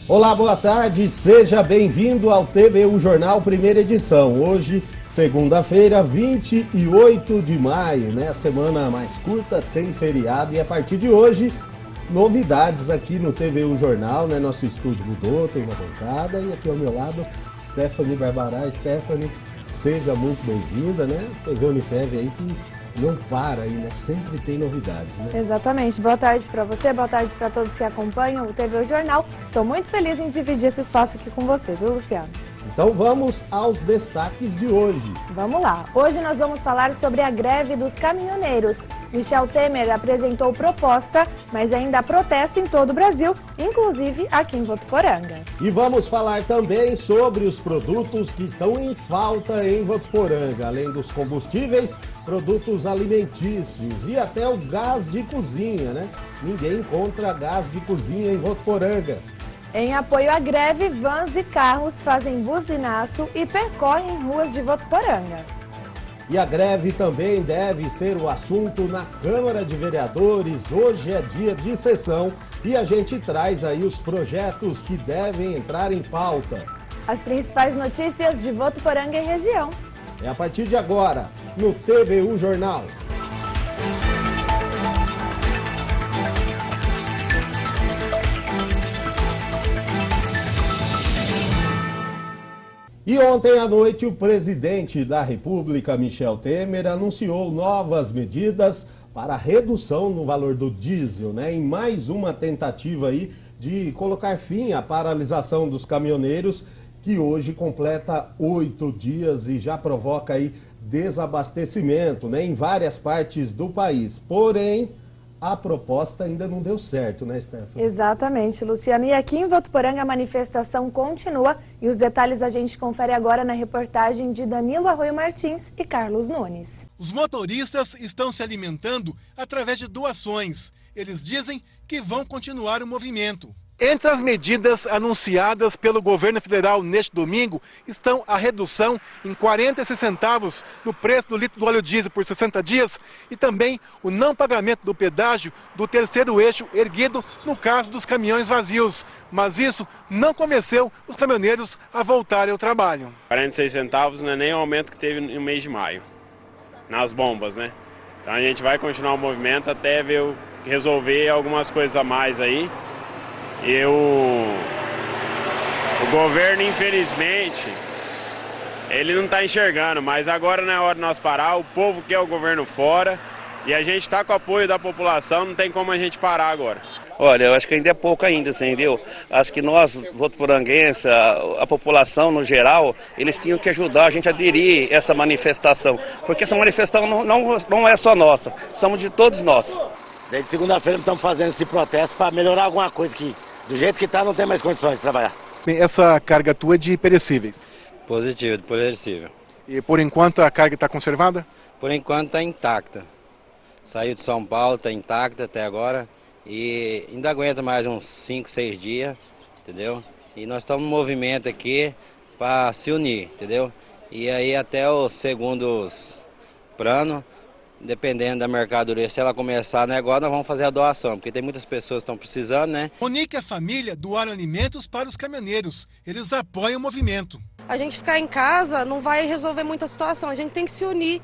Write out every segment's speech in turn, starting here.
Olá, boa tarde, seja bem-vindo ao TVU Jornal, primeira edição. Hoje, segunda-feira, 28 de maio, né? A semana mais curta, tem feriado e a partir de hoje, novidades aqui no TVU Jornal, né? Nosso estúdio mudou, tem uma bancada e aqui ao meu lado, Stephanie Barbará. Stephanie, seja muito bem-vinda, né? TV Unifev aí que não para aí, né? Sempre tem novidades, né? Exatamente. Boa tarde para você, boa tarde para todos que acompanham o TVU Jornal. Estou muito feliz em dividir esse espaço aqui com você, viu, Luciano? Então vamos aos destaques de hoje. Vamos lá. Hoje nós vamos falar sobre a greve dos caminhoneiros. Michel Temer apresentou proposta, mas ainda há protesto em todo o Brasil, inclusive aqui em Votuporanga. E vamos falar também sobre os produtos que estão em falta em Votuporanga, além dos combustíveis, produtos alimentícios e até o gás de cozinha, né? Ninguém encontra gás de cozinha em Votuporanga. Em apoio à greve, vans e carros fazem buzinaço e percorrem ruas de Votuporanga. E a greve também deve ser o assunto na Câmara de Vereadores. Hoje é dia de sessão e a gente traz aí os projetos que devem entrar em pauta. As principais notícias de Votuporanga e região. É a partir de agora, no TVU Jornal. E ontem à noite, o presidente da República, Michel Temer, anunciou novas medidas para a redução no valor do diesel, né? Em mais uma tentativa aí de colocar fim à paralisação dos caminhoneiros, que hoje completa 8 dias e já provoca aí desabastecimento, né? Em várias partes do país. Porém, a proposta ainda não deu certo, né, Stephanie? Exatamente, Luciano. E aqui em Votuporanga a manifestação continua e os detalhes a gente confere agora na reportagem de Danilo Arroio Martins e Carlos Nunes. Os motoristas estão se alimentando através de doações. Eles dizem que vão continuar o movimento. Entre as medidas anunciadas pelo governo federal neste domingo estão a redução em 46 centavos no preço do litro do óleo diesel por 60 dias e também o não pagamento do pedágio do terceiro eixo erguido no caso dos caminhões vazios. Mas isso não convenceu os caminhoneiros a voltarem ao trabalho. 46 centavos não é nem o aumento que teve no mês de maio, nas bombas, né? Então a gente vai continuar o movimento até resolver algumas coisas a mais aí. E o governo, infelizmente, ele não está enxergando, mas agora não é hora de nós parar, o povo quer o governo fora e a gente está com o apoio da população, não tem como a gente parar agora. Olha, eu acho que ainda é pouco ainda, entendeu? Acho que nós, votuporanguenses, a população no geral, eles tinham que ajudar a gente a aderir essa manifestação, porque essa manifestação não é só nossa, somos de todos nós. Desde segunda-feira estamos fazendo esse protesto para melhorar alguma coisa que, do jeito que está, não tem mais condições de trabalhar. Essa carga tua é de perecíveis? Positivo, de perecível. E por enquanto a carga está conservada? Por enquanto está intacta. Saiu de São Paulo, está intacta até agora e ainda aguenta mais uns 5, 6 dias, entendeu? E nós estamos no movimento aqui para se unir, entendeu? E aí até os segundos planos, dependendo da mercadoria, se ela começar negócio, nós vamos fazer a doação, porque tem muitas pessoas que estão precisando, né? Monique e a família doaram alimentos para os caminhoneiros. Eles apoiam o movimento. A gente ficar em casa não vai resolver muita situação, a gente tem que se unir,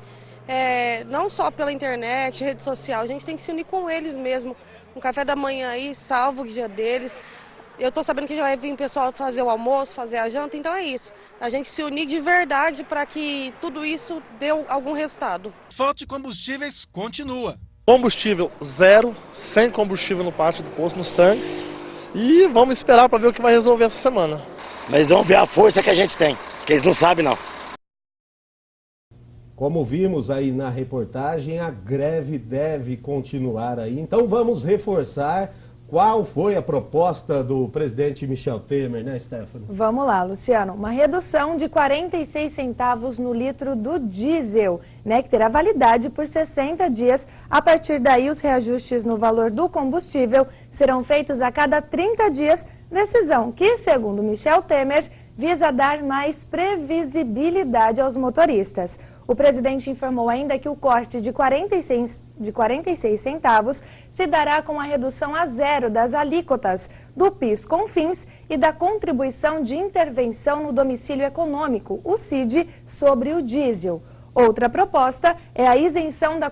não só pela internet, rede social, a gente tem que se unir com eles mesmo. Um café da manhã aí, salva o dia deles. Eu estou sabendo que já vai vir o pessoal fazer o almoço, fazer a janta, então é isso. A gente se unir de verdade para que tudo isso dê algum resultado. Falta de combustíveis continua. Combustível zero, sem combustível no pátio do posto, nos tanques. E vamos esperar para ver o que vai resolver essa semana. Mas vamos ver a força que a gente tem, que eles não sabem não. Como vimos aí na reportagem, a greve deve continuar aí. Então vamos reforçar qual foi a proposta do presidente Michel Temer, né, Stephanie? Vamos lá, Luciano. Uma redução de 46 centavos no litro do diesel, né, que terá validade por 60 dias. A partir daí, os reajustes no valor do combustível serão feitos a cada 30 dias, decisão que, segundo Michel Temer, visa dar mais previsibilidade aos motoristas. O presidente informou ainda que o corte de 46 centavos se dará com a redução a zero das alíquotas do PIS/COFINS e da contribuição de intervenção no domicílio econômico, o CID, sobre o diesel. Outra proposta é a isenção da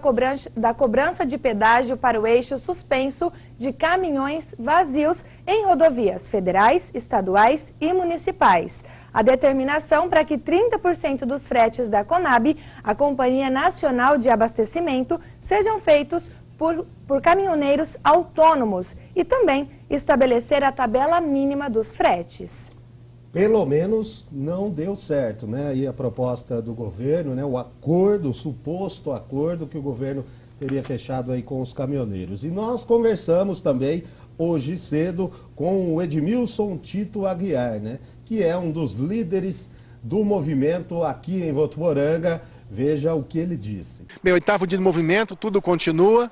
cobrança de pedágio para o eixo suspenso de caminhões vazios em rodovias federais, estaduais e municipais. A determinação para que 30% dos fretes da Conab, a Companhia Nacional de Abastecimento, sejam feitos por caminhoneiros autônomos e também estabelecer a tabela mínima dos fretes. Pelo menos não deu certo, né? E a proposta do governo, né? O acordo, o suposto acordo que o governo teria fechado aí com os caminhoneiros. E nós conversamos também hoje cedo com o Edmilson Tito Aguiar, né? Que é um dos líderes do movimento aqui em Votuporanga. Veja o que ele disse. Meu 8º dia de movimento, tudo continua.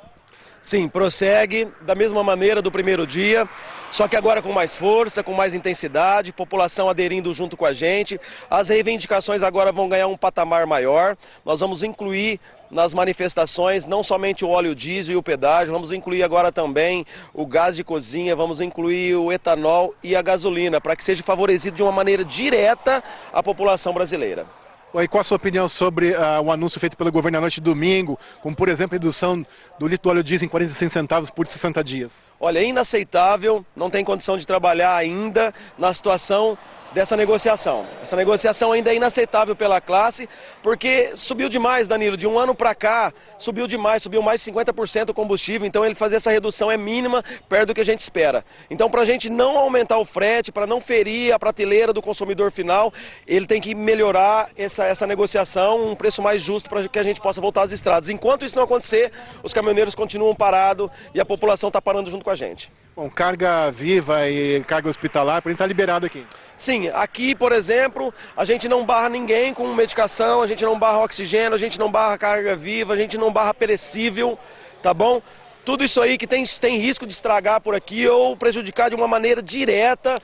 Sim, prossegue da mesma maneira do primeiro dia, só que agora com mais força, com mais intensidade, população aderindo junto com a gente. As reivindicações agora vão ganhar um patamar maior. Nós vamos incluir nas manifestações não somente o óleo diesel e o pedágio, vamos incluir agora também o gás de cozinha, vamos incluir o etanol e a gasolina, para que seja favorecido de uma maneira direta a população brasileira. E qual a sua opinião sobre o anúncio feito pelo governo à noite de domingo, como por exemplo a redução do litro do óleo diesel em 46 centavos por 60 dias? Olha, é inaceitável, não tem condição de trabalhar ainda na situação dessa negociação. Essa negociação ainda é inaceitável pela classe, porque subiu demais, Danilo, de um ano para cá, subiu demais, subiu mais de 50% o combustível, então ele fazer essa redução é mínima, perto do que a gente espera. Então, para a gente não aumentar o frete, para não ferir a prateleira do consumidor final, ele tem que melhorar essa negociação, um preço mais justo para que a gente possa voltar às estradas. Enquanto isso não acontecer, os caminhoneiros continuam parados e a população está parando junto com a gente. Bom, carga viva e carga hospitalar, por exemplo, está liberado aqui. Sim, aqui, por exemplo, a gente não barra ninguém com medicação, a gente não barra oxigênio, a gente não barra carga viva, a gente não barra perecível, tá bom? Tudo isso aí que tem risco de estragar por aqui ou prejudicar de uma maneira direta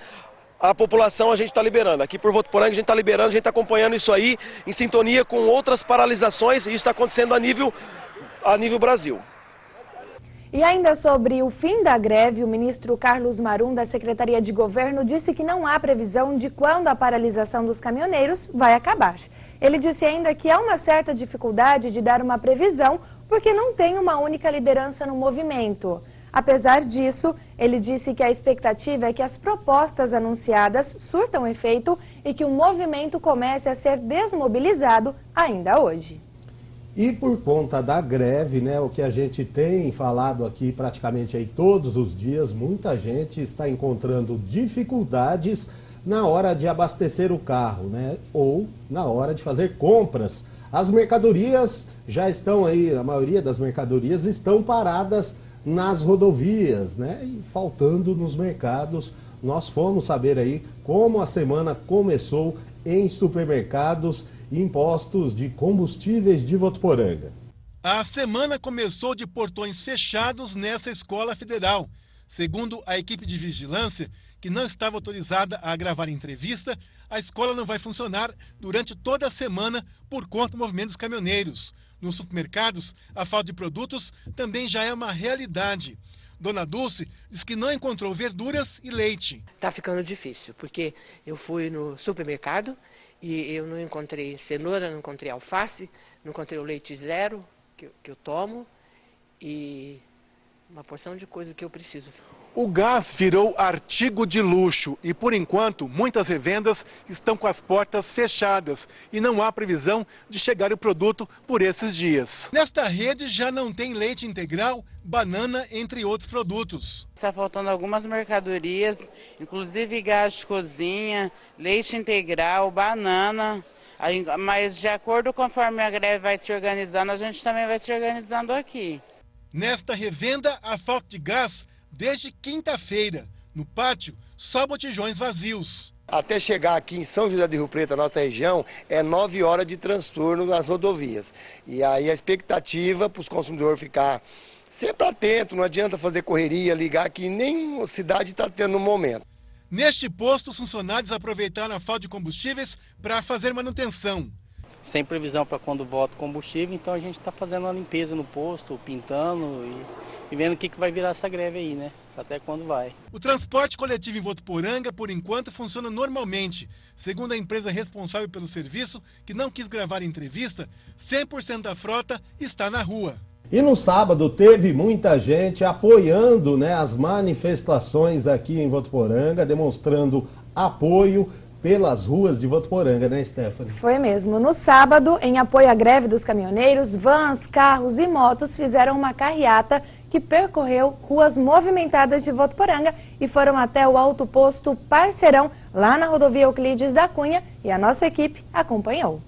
a população, a gente está liberando. Aqui por Votuporanga a gente está liberando, a gente está acompanhando isso aí em sintonia com outras paralisações e isso está acontecendo a nível Brasil. E ainda sobre o fim da greve, o ministro Carlos Marum, da Secretaria de Governo, disse que não há previsão de quando a paralisação dos caminhoneiros vai acabar. Ele disse ainda que há uma certa dificuldade de dar uma previsão, porque não tem uma única liderança no movimento. Apesar disso, ele disse que a expectativa é que as propostas anunciadas surtam efeito e que o movimento comece a ser desmobilizado ainda hoje. E por conta da greve, né, o que a gente tem falado aqui praticamente aí todos os dias, muita gente está encontrando dificuldades na hora de abastecer o carro, né, ou na hora de fazer compras. As mercadorias já estão aí, a maioria das mercadorias estão paradas nas rodovias, né, e faltando nos mercados. Nós fomos saber aí como a semana começou em supermercados e em postos de combustíveis de Votuporanga. A semana começou de portões fechados nessa escola federal. Segundo a equipe de vigilância, que não estava autorizada a gravar entrevista, a escola não vai funcionar durante toda a semana por conta do movimento dos caminhoneiros. Nos supermercados, a falta de produtos também já é uma realidade. Dona Dulce diz que não encontrou verduras e leite. Tá ficando difícil, porque eu fui no supermercado e eu não encontrei cenoura, não encontrei alface, não encontrei o leite zero que eu tomo e uma porção de coisa que eu preciso. O gás virou artigo de luxo e, por enquanto, muitas revendas estão com as portas fechadas e não há previsão de chegar o produto por esses dias. Nesta rede já não tem leite integral, banana, entre outros produtos. Está faltando algumas mercadorias, inclusive gás de cozinha, leite integral, banana, mas de acordo conforme a greve vai se organizando, a gente também vai se organizando aqui. Nesta revenda, a falta de gás desde quinta-feira. No pátio, só botijões vazios. Até chegar aqui em São José do Rio Preto, a nossa região, é 9 horas de transtorno nas rodovias. E aí a expectativa para os consumidores ficar sempre atento, não adianta fazer correria, ligar que nenhuma cidade está tendo no momento. Neste posto, os funcionários aproveitaram a falta de combustíveis para fazer manutenção. Sem previsão para quando volta o combustível, então a gente está fazendo uma limpeza no posto, pintando e vendo o que vai virar essa greve aí, né? Até quando vai. O transporte coletivo em Votuporanga, por enquanto, funciona normalmente. Segundo a empresa responsável pelo serviço, que não quis gravar entrevista, 100% da frota está na rua. E no sábado teve muita gente apoiando, né, as manifestações aqui em Votuporanga, demonstrando apoio pelas ruas de Votuporanga, né, Stephanie? Foi mesmo. No sábado, em apoio à greve dos caminhoneiros, vans, carros e motos fizeram uma carreata que percorreu ruas movimentadas de Votuporanga e foram até o alto posto Parceirão, lá na rodovia Euclides da Cunha, e a nossa equipe acompanhou.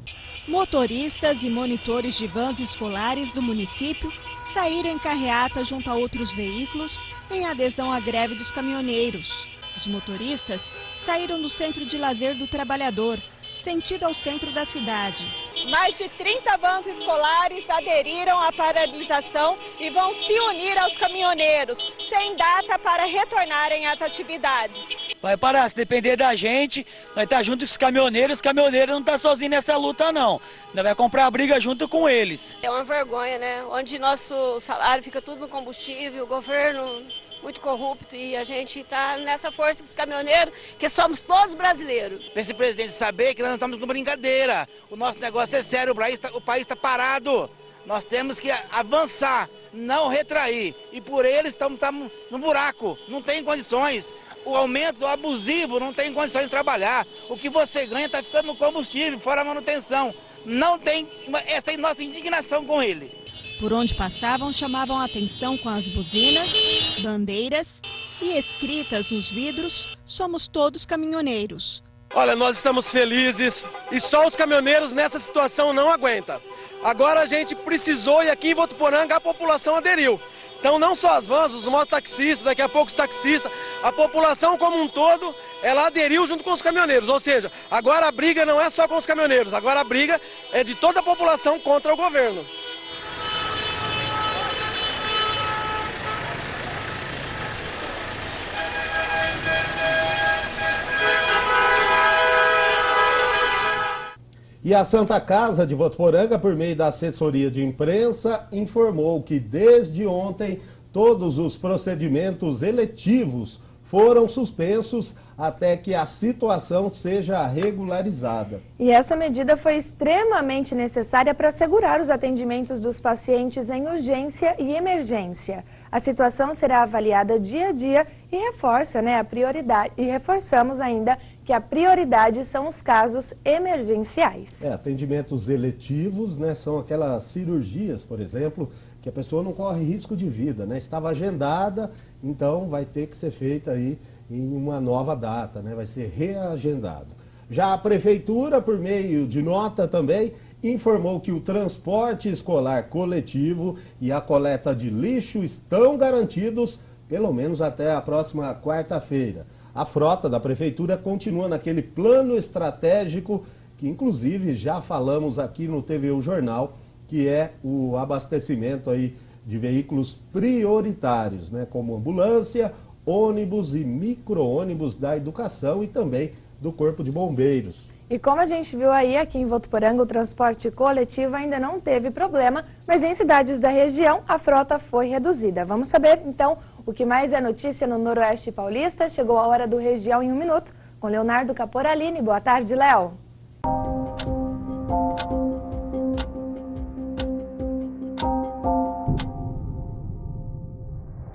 Motoristas e monitores de vans escolares do município saíram em carreata junto a outros veículos em adesão à greve dos caminhoneiros. Os motoristas saíram do Centro de Lazer do Trabalhador, sentido ao centro da cidade. Mais de 30 vans escolares aderiram à paralisação e vão se unir aos caminhoneiros, sem data para retornarem às atividades. Vai parar, se depender da gente, nós estamos junto com os caminhoneiros não estão sozinhos nessa luta não. Nós vamos comprar a briga junto com eles. É uma vergonha, né? Onde nosso salário fica tudo no combustível, o governo muito corrupto, e a gente está nessa força com os caminhoneiros, que somos todos brasileiros. Esse presidente saber que nós não estamos com brincadeira, o nosso negócio é sério, o país está parado, nós temos que avançar, não retrair, e por eles estamos no buraco, não tem condições. O aumento abusivo não tem condições de trabalhar, o que você ganha está ficando no combustível, fora a manutenção, não tem, essa é a nossa indignação com ele. Por onde passavam, chamavam a atenção com as buzinas, bandeiras e escritas nos vidros: somos todos caminhoneiros. Olha, nós estamos felizes e só os caminhoneiros nessa situação não aguentam. Agora a gente precisou e aqui em Votuporanga a população aderiu. Então não só as vans, os mototaxistas, daqui a pouco os taxistas, a população como um todo, ela aderiu junto com os caminhoneiros. Ou seja, agora a briga não é só com os caminhoneiros, agora a briga é de toda a população contra o governo. E a Santa Casa de Votuporanga, por meio da assessoria de imprensa, informou que desde ontem todos os procedimentos eletivos foram suspensos até que a situação seja regularizada. E essa medida foi extremamente necessária para assegurar os atendimentos dos pacientes em urgência e emergência. A situação será avaliada dia a dia e reforça, a prioridade. E reforçamos ainda que a prioridade são os casos emergenciais. Atendimentos eletivos, são aquelas cirurgias, por exemplo, que a pessoa não corre risco de vida, estava agendada, então vai ter que ser feita aí em uma nova data, vai ser reagendado. Já a Prefeitura, por meio de nota também, informou que o transporte escolar coletivo e a coleta de lixo estão garantidos, pelo menos até a próxima quarta-feira. A frota da Prefeitura continua naquele plano estratégico que, inclusive, já falamos aqui no TVU Jornal, que é o abastecimento aí de veículos prioritários, como ambulância, ônibus e micro-ônibus da educação e também do Corpo de Bombeiros. E como a gente viu aí, aqui em Votuporanga, o transporte coletivo ainda não teve problema, mas em cidades da região a frota foi reduzida. Vamos saber, então, o que mais é notícia no Noroeste Paulista. Chegou a hora do Região em 1 minuto, com Leonardo Caporalini. Boa tarde, Léo.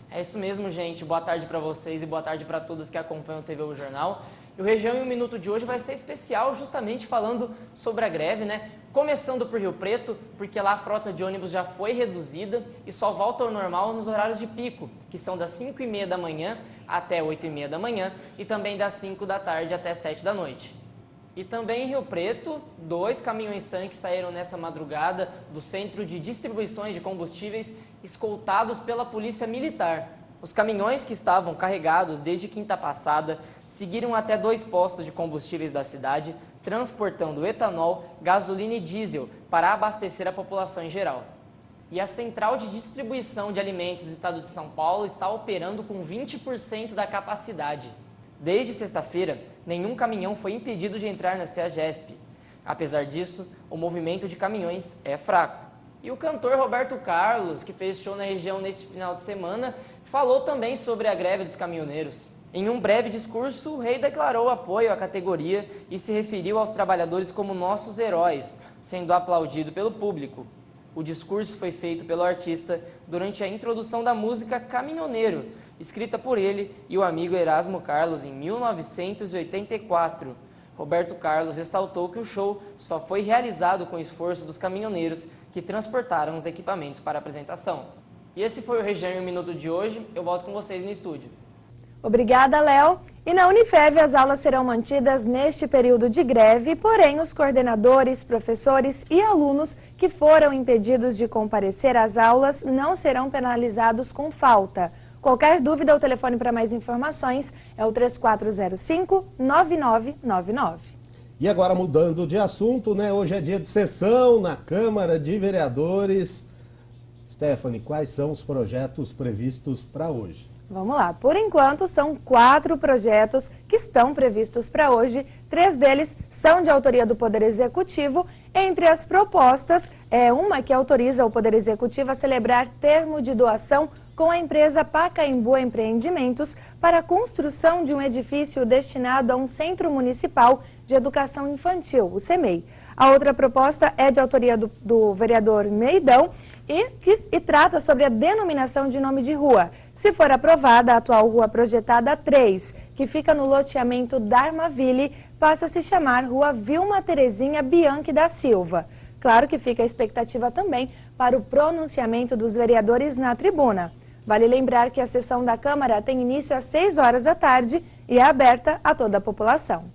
É isso mesmo, gente. Boa tarde para vocês e boa tarde para todos que acompanham o TVU Jornal. E o Região em 1 Minuto de hoje vai ser especial, justamente falando sobre a greve, Começando por Rio Preto, porque lá a frota de ônibus já foi reduzida e só volta ao normal nos horários de pico, que são das 5h30 da manhã até 8h30 da manhã e também das 5 da tarde até 7 da noite. E também em Rio Preto, 2 caminhões-tanques saíram nessa madrugada do centro de distribuições de combustíveis, escoltados pela Polícia Militar. Os caminhões que estavam carregados desde quinta passada seguiram até 2 postos de combustíveis da cidade, transportando etanol, gasolina e diesel para abastecer a população em geral. E a Central de Distribuição de Alimentos do Estado de São Paulo está operando com 20% da capacidade. Desde sexta-feira, nenhum caminhão foi impedido de entrar na CEAGESP. Apesar disso, o movimento de caminhões é fraco. E o cantor Roberto Carlos, que fez show na região nesse final de semana, falou também sobre a greve dos caminhoneiros. Em um breve discurso, o rei declarou apoio à categoria e se referiu aos trabalhadores como nossos heróis, sendo aplaudido pelo público. O discurso foi feito pelo artista durante a introdução da música Caminhoneiro, escrita por ele e o amigo Erasmo Carlos em 1984. Roberto Carlos ressaltou que o show só foi realizado com o esforço dos caminhoneiros que transportaram os equipamentos para a apresentação. E esse foi o Região em um Minuto de hoje. Eu volto com vocês no estúdio. Obrigada, Léo. E na Unifev as aulas serão mantidas neste período de greve, porém os coordenadores, professores e alunos que foram impedidos de comparecer às aulas não serão penalizados com falta. Qualquer dúvida, o telefone para mais informações é o 3405-9999. E agora mudando de assunto, né? Hoje é dia de sessão na Câmara de Vereadores. Stephanie, quais são os projetos previstos para hoje? Vamos lá. Por enquanto, são 4 projetos que estão previstos para hoje. 3 deles são de autoria do Poder Executivo. Entre as propostas, uma que autoriza o Poder Executivo a celebrar termo de doação com a empresa Pacaembu Empreendimentos para a construção de um edifício destinado a um Centro Municipal de Educação Infantil, o CEMEI. A outra proposta é de autoria do vereador Meidão e trata sobre a denominação de nome de rua. Se for aprovada, a atual rua projetada 3, que fica no loteamento Darmaville, passa a se chamar Rua Vilma Terezinha Bianchi da Silva. Claro que fica a expectativa também para o pronunciamento dos vereadores na tribuna. Vale lembrar que a sessão da Câmara tem início às 6 horas da tarde e é aberta a toda a população.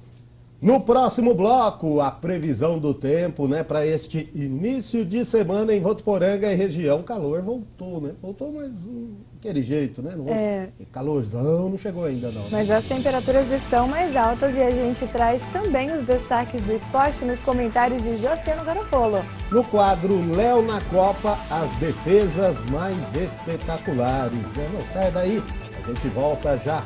No próximo bloco, a previsão do tempo, né, para este início de semana em Votuporanga e região. O calor voltou, né? Voltou, mas aquele jeito, né? Calorzão não chegou ainda, não. Mas as temperaturas estão mais altas e a gente traz também os destaques do esporte nos comentários de Josiano Garofolo. No quadro Léo na Copa, as defesas mais espetaculares, né? Não sai daí, a gente volta já.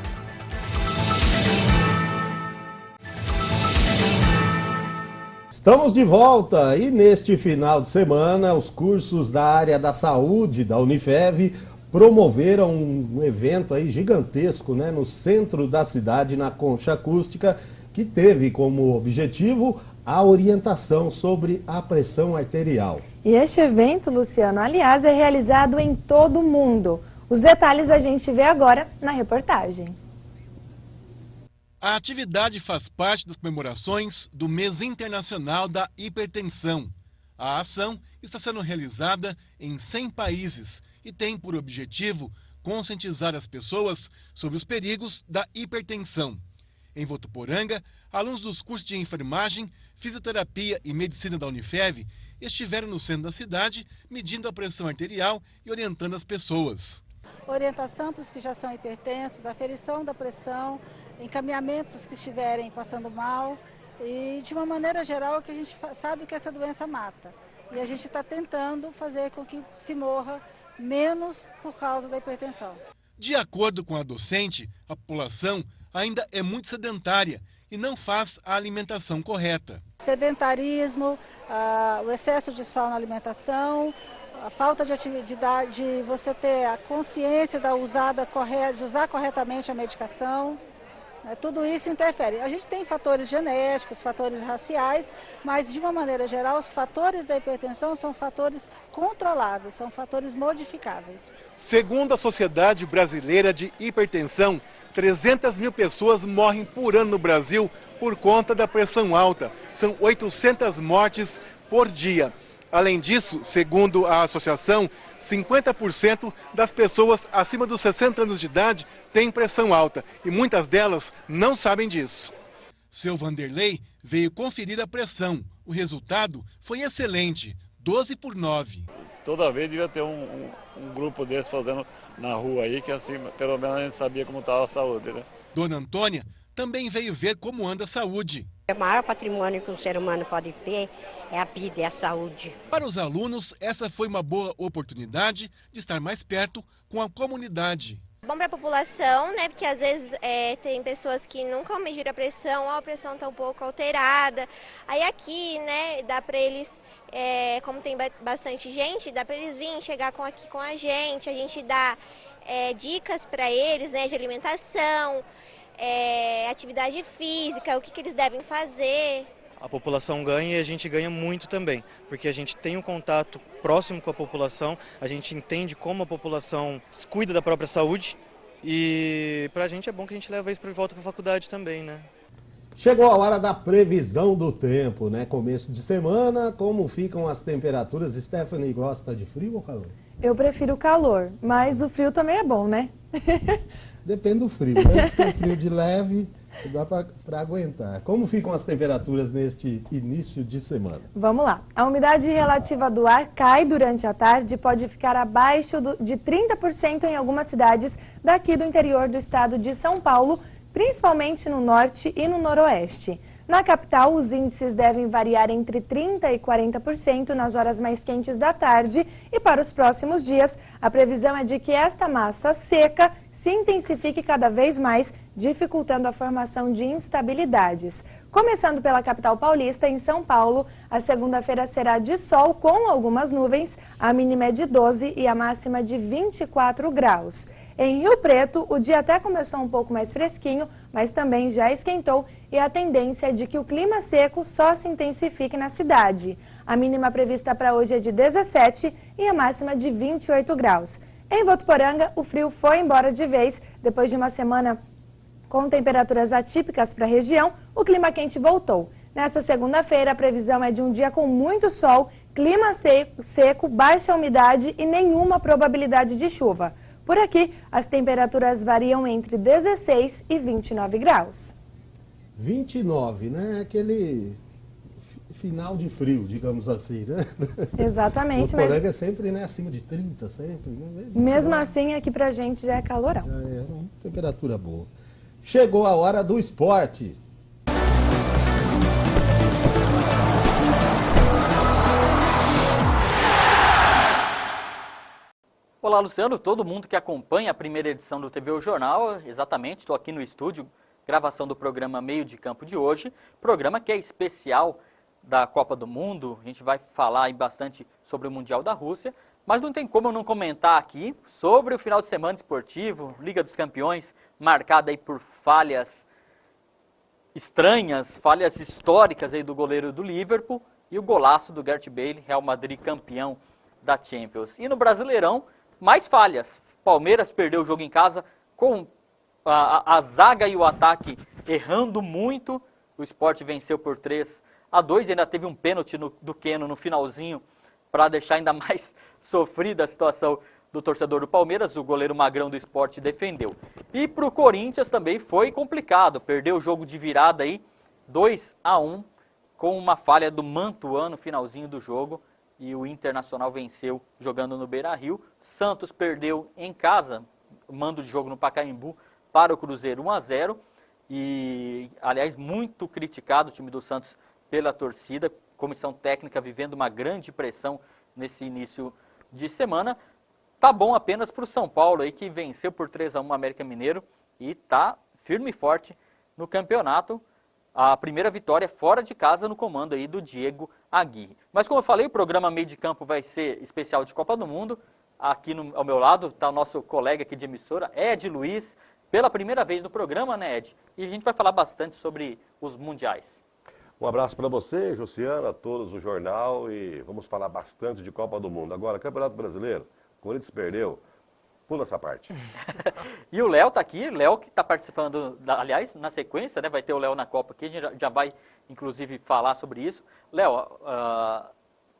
Estamos de volta e neste final de semana os cursos da área da saúde da Unifev promoveram um evento aí gigantesco, né, no centro da cidade, na Concha Acústica, que teve como objetivo a orientação sobre a pressão arterial. E este evento, Luciano, aliás, é realizado em todo o mundo. Os detalhes a gente vê agora na reportagem. A atividade faz parte das comemorações do Mês Internacional da Hipertensão. A ação está sendo realizada em 100 países e tem por objetivo conscientizar as pessoas sobre os perigos da hipertensão. Em Votuporanga, alunos dos cursos de enfermagem, fisioterapia e medicina da Unifev estiveram no centro da cidade medindo a pressão arterial e orientando as pessoas. Orientação para os que já são hipertensos, aferição da pressão, encaminhamento para os que estiverem passando mal e, de uma maneira geral, que a gente sabe que essa doença mata. E a gente está tentando fazer com que se morra menos por causa da hipertensão. De acordo com a docente, a população ainda é muito sedentária e não faz a alimentação correta. Sedentarismo, o excesso de sal na alimentação, a falta de atividade, de você ter a consciência de usar corretamente a medicação, né, tudo isso interfere. A gente tem fatores genéticos, fatores raciais, mas de uma maneira geral os fatores da hipertensão são fatores controláveis, são fatores modificáveis. Segundo a Sociedade Brasileira de Hipertensão, 300 mil pessoas morrem por ano no Brasil por conta da pressão alta. São 800 mortes por dia. Além disso, segundo a associação, 50% das pessoas acima dos 60 anos de idade têm pressão alta e muitas delas não sabem disso. Seu Vanderlei veio conferir a pressão. O resultado foi excelente, 12/9. Toda vez devia ter um grupo desse fazendo na rua aí, que assim pelo menos a gente sabia como estava a saúde, né? Dona Antônia também veio ver como anda a saúde. O maior patrimônio que o ser humano pode ter é a vida, é a saúde. Para os alunos, essa foi uma boa oportunidade de estar mais perto com a comunidade. Bom para a população, né? Porque às vezes tem pessoas que nunca mediram a pressão está um pouco alterada. Aí aqui, né, dá para eles, como tem bastante gente, dá para eles virem chegar aqui com a gente dá dicas para eles, né, de alimentação, atividade física, o que eles devem fazer. A população ganha e a gente ganha muito também, porque a gente tem um contato próximo com a população, a gente entende como a população cuida da própria saúde e pra gente é bom que a gente leva isso de volta pra faculdade também, né? Chegou a hora da previsão do tempo, né? Começo de semana, como ficam as temperaturas? Stephanie, gosta de frio ou calor? Eu prefiro calor, mas o frio também é bom, né? Depende do frio, né? Se for frio de leve, dá para aguentar. Como ficam as temperaturas neste início de semana? Vamos lá. A umidade relativa do ar cai durante a tarde e pode ficar abaixo de 30% em algumas cidades daqui do interior do estado de São Paulo, principalmente no norte e no noroeste. Na capital, os índices devem variar entre 30% e 40% nas horas mais quentes da tarde e para os próximos dias, a previsão é de que esta massa seca se intensifique cada vez mais, dificultando a formação de instabilidades. Começando pela capital paulista, em São Paulo, a segunda-feira será de sol com algumas nuvens, a mínima é de 12 e a máxima de 24 graus. Em Rio Preto, o dia até começou um pouco mais fresquinho, mas também já esquentou e a tendência é de que o clima seco só se intensifique na cidade. A mínima prevista para hoje é de 17 e a máxima de 28 graus. Em Votuporanga, o frio foi embora de vez. Depois de uma semana com temperaturas atípicas para a região, o clima quente voltou. Nesta segunda-feira, a previsão é de um dia com muito sol, clima seco, baixa umidade e nenhuma probabilidade de chuva. Por aqui, as temperaturas variam entre 16 e 29 graus. 29, né? Aquele final de frio, digamos assim, né? Exatamente. O Votuporanga é sempre, né, acima de 30, sempre. Né? Mesmo assim, aqui pra gente já é calorão. Já é uma temperatura boa. Chegou a hora do esporte. Olá, Luciano, todo mundo que acompanha a primeira edição do TV O Jornal, exatamente, estou aqui no estúdio, gravação do programa Meio de Campo de hoje, programa que é especial da Copa do Mundo, a gente vai falar aí bastante sobre o Mundial da Rússia, mas não tem como eu não comentar aqui sobre o final de semana esportivo, Liga dos Campeões, marcada aí por falhas estranhas, falhas históricas aí do goleiro do Liverpool e o golaço do Gareth Bale, Real Madrid campeão da Champions. E no Brasileirão, mais falhas. Palmeiras perdeu o jogo em casa com a zaga e o ataque errando muito. O Sport venceu por 3-2. Ainda teve um pênalti do Keno no finalzinho para deixar ainda mais sofrida a situação do torcedor do Palmeiras. O goleiro Magrão do Sport defendeu. E para o Corinthians também foi complicado. Perdeu o jogo de virada aí, 2-1, com uma falha do Mantuan no finalzinho do jogo. E o Internacional venceu jogando no Beira-Rio. Santos perdeu em casa, mando de jogo no Pacaembu, para o Cruzeiro 1-0. E, aliás, muito criticado o time do Santos pela torcida. Comissão técnica vivendo uma grande pressão nesse início de semana. Tá bom apenas para o São Paulo, aí, que venceu por 3-1 o América Mineiro e está firme e forte no campeonato. A primeira vitória fora de casa no comando aí do Diego Aguirre. Mas como eu falei, o programa Meio de Campo vai ser especial de Copa do Mundo. Aqui ao meu lado está o nosso colega aqui de emissora, Ed Luiz, pela primeira vez no programa, né, Ed? E a gente vai falar bastante sobre os mundiais. Um abraço para você, Josiana, a todos do jornal, e vamos falar bastante de Copa do Mundo. Agora, Campeonato Brasileiro, o Corinthians perdeu. Pula essa parte. E o Léo está aqui, Léo que está participando, aliás, na sequência, né? Vai ter o Léo na Copa aqui, a gente já vai, inclusive, falar sobre isso. Léo,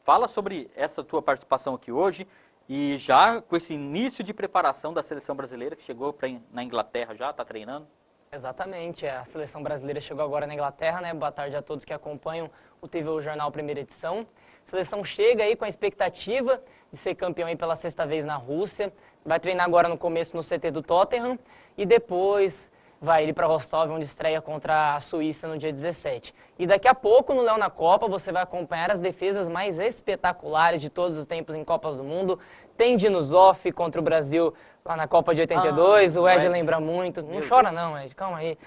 fala sobre essa tua participação aqui hoje e já com esse início de preparação da seleção brasileira, que chegou na Inglaterra já, está treinando. Exatamente, a seleção brasileira chegou agora na Inglaterra, né? Boa tarde a todos que acompanham o TV O Jornal Primeira Edição. A seleção chega aí com a expectativa de ser campeão aí pela 6ª vez na Rússia. Vai treinar agora no começo no CT do Tottenham e depois vai ir para Rostov, onde estreia contra a Suíça no dia 17. E daqui a pouco, no Léo na Copa, você vai acompanhar as defesas mais espetaculares de todos os tempos em Copas do Mundo. Tem Dino Zoff contra o Brasil lá na Copa de 82, o Ed lembra muito. Não chora não, Ed, calma aí.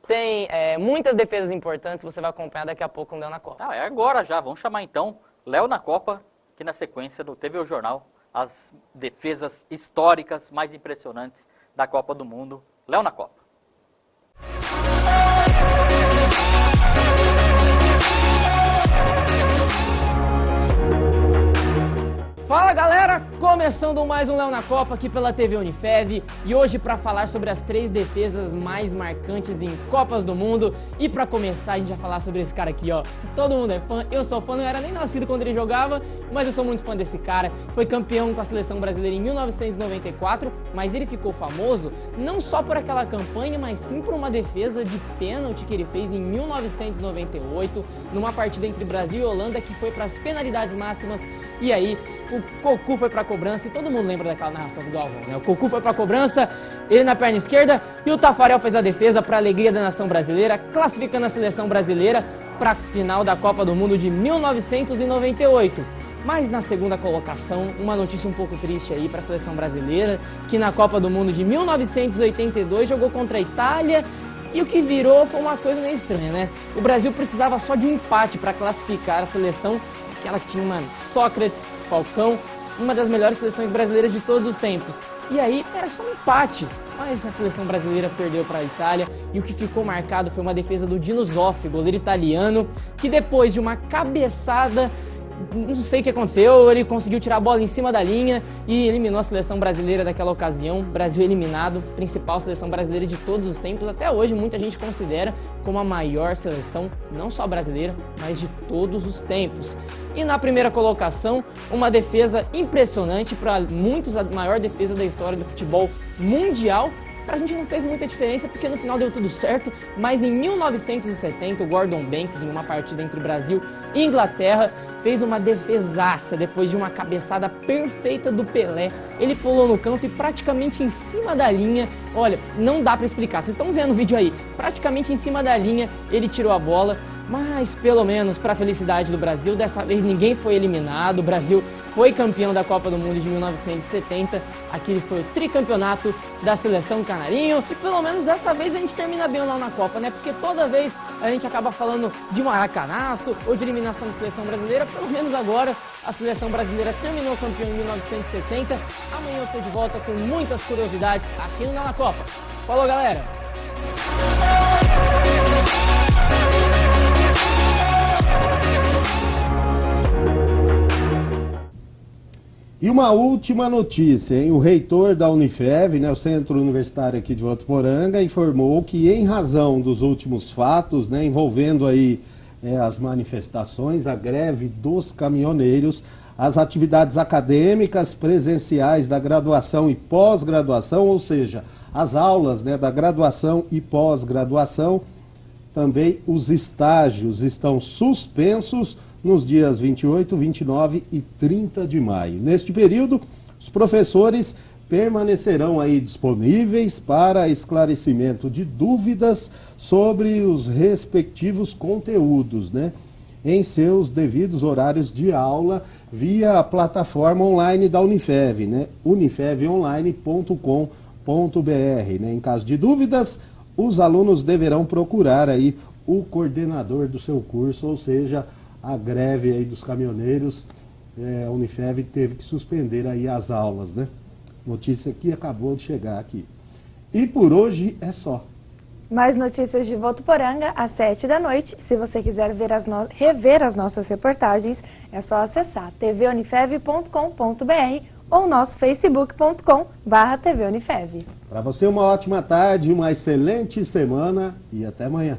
Tem muitas defesas importantes, você vai acompanhar daqui a pouco no Léo na Copa. É agora já, vamos chamar então Léo na Copa, que na sequência do TV o Jornal, as defesas históricas mais impressionantes da Copa do Mundo. Léo na Copa. Fala galera, começando mais um Léo na Copa aqui pela TV Unifev e hoje para falar sobre as 3 defesas mais marcantes em Copas do Mundo. E para começar a gente vai falar sobre esse cara aqui, ó. Todo mundo é fã, eu sou fã, não era nem nascido quando ele jogava, mas eu sou muito fã desse cara. Foi campeão com a seleção brasileira em 1994, mas ele ficou famoso não só por aquela campanha, mas sim por uma defesa de pênalti que ele fez em 1998, numa partida entre Brasil e Holanda que foi para as penalidades máximas. E aí, o Cocu foi pra cobrança, e todo mundo lembra daquela narração do Galvão, né? O Cocu foi pra cobrança, ele na perna esquerda, e o Tafarel fez a defesa pra alegria da nação brasileira, classificando a seleção brasileira pra final da Copa do Mundo de 1998. Mas na segunda colocação, uma notícia um pouco triste aí pra seleção brasileira, que na Copa do Mundo de 1982 jogou contra a Itália, e o que virou foi uma coisa meio estranha, né? O Brasil precisava só de um empate pra classificar a seleção, aquela que tinha uma Sócrates, Falcão, uma das melhores seleções brasileiras de todos os tempos. E aí era só um empate, mas a seleção brasileira perdeu para a Itália e o que ficou marcado foi uma defesa do Dino Zoff, goleiro italiano, que depois de uma cabeçada, não sei o que aconteceu, ele conseguiu tirar a bola em cima da linha e eliminou a seleção brasileira daquela ocasião. Brasil eliminado, principal seleção brasileira de todos os tempos. Até hoje muita gente considera como a maior seleção, não só brasileira, mas de todos os tempos. E na primeira colocação, uma defesa impressionante, para muitos a maior defesa da história do futebol mundial. Pra gente não fez muita diferença porque no final deu tudo certo, mas em 1970 o Gordon Banks, em uma partida entre Brasil e Inglaterra, fez uma defesaça depois de uma cabeçada perfeita do Pelé. Ele pulou no canto e praticamente em cima da linha, olha, não dá pra explicar, vocês estão vendo o vídeo aí, praticamente em cima da linha ele tirou a bola. Mas, pelo menos, para a felicidade do Brasil, dessa vez ninguém foi eliminado. O Brasil foi campeão da Copa do Mundo de 1970. Aquele foi o tricampeonato da seleção canarinho. E, pelo menos, dessa vez a gente termina bem lá na Copa, né? Porque toda vez a gente acaba falando de maracanaço ou de eliminação da seleção brasileira. Pelo menos agora a seleção brasileira terminou campeão em 1970. Amanhã eu estou de volta com muitas curiosidades aqui no Léo na Copa. Falou, galera! E uma última notícia, hein? O reitor da Unifev, né, o Centro Universitário aqui de Votuporanga, informou que em razão dos últimos fatos, né, envolvendo aí as manifestações, a greve dos caminhoneiros, as atividades acadêmicas presenciais da graduação e pós-graduação, ou seja, as aulas, né, da graduação e pós-graduação, também os estágios estão suspensos nos dias 28, 29 e 30 de maio. Neste período, os professores permanecerão aí disponíveis para esclarecimento de dúvidas sobre os respectivos conteúdos, né, em seus devidos horários de aula via a plataforma online da Unifev, né, unifevonline.com.br, né. Em caso de dúvidas, os alunos deverão procurar aí o coordenador do seu curso, ou seja, a greve aí dos caminhoneiros, a Unifev teve que suspender aí as aulas, né? Notícia que acabou de chegar aqui. E por hoje é só. Mais notícias de Votuporanga às 7 da noite. Se você quiser ver rever as nossas reportagens, é só acessar tvunifev.com.br ou nosso facebook.com/tvunifev. Para você uma ótima tarde, uma excelente semana e até amanhã.